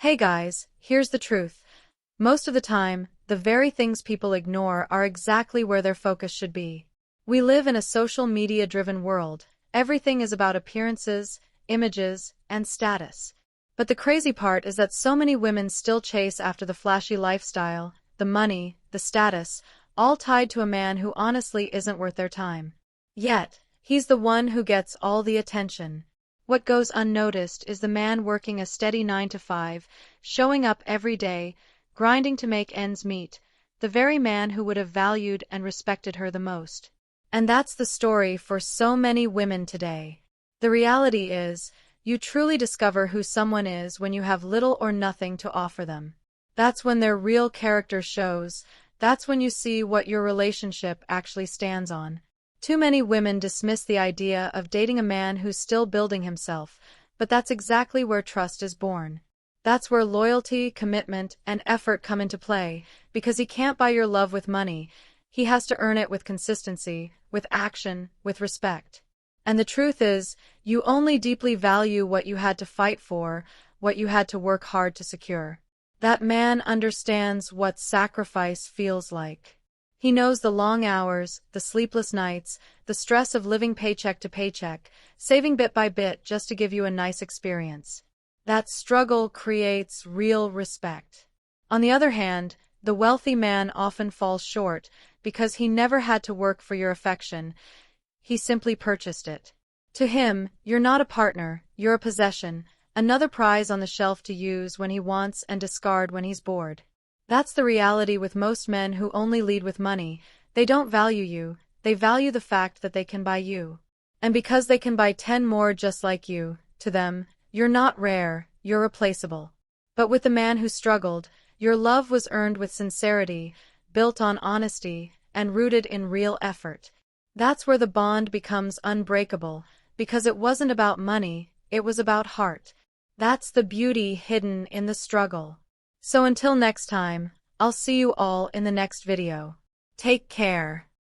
Hey guys, here's the truth. Most of the time, the very things people ignore are exactly where their focus should be. We live in a social media-driven world. Everything is about appearances, images, and status. But the crazy part is that so many women still chase after the flashy lifestyle, the money, the status, all tied to a man who honestly isn't worth their time. Yet, he's the one who gets all the attention. What goes unnoticed is the man working a steady 9 to 5, showing up every day, grinding to make ends meet, the very man who would have valued and respected her the most. And that's the story for so many women today. The reality is, you truly discover who someone is when you have little or nothing to offer them. That's when their real character shows. That's when you see what your relationship actually stands on. Too many women dismiss the idea of dating a man who's still building himself, but that's exactly where trust is born. That's where loyalty, commitment, and effort come into play, because he can't buy your love with money. He has to earn it with consistency, with action, with respect. And the truth is, you only deeply value what you had to fight for, what you had to work hard to secure. That man understands what sacrifice feels like. He knows the long hours, the sleepless nights, the stress of living paycheck to paycheck, saving bit by bit just to give you a nice experience. That struggle creates real respect. On the other hand, the wealthy man often falls short because he never had to work for your affection. He simply purchased it. To him, you're not a partner, you're a possession, another prize on the shelf to use when he wants and discard when he's bored. That's the reality with most men who only lead with money. They don't value you, they value the fact that they can buy you. And because they can buy 10 more just like you, to them, you're not rare, you're replaceable. But with the man who struggled, your love was earned with sincerity, built on honesty, and rooted in real effort. That's where the bond becomes unbreakable, because it wasn't about money, it was about heart. That's the beauty hidden in the struggle. So until next time, I'll see you all in the next video. Take care.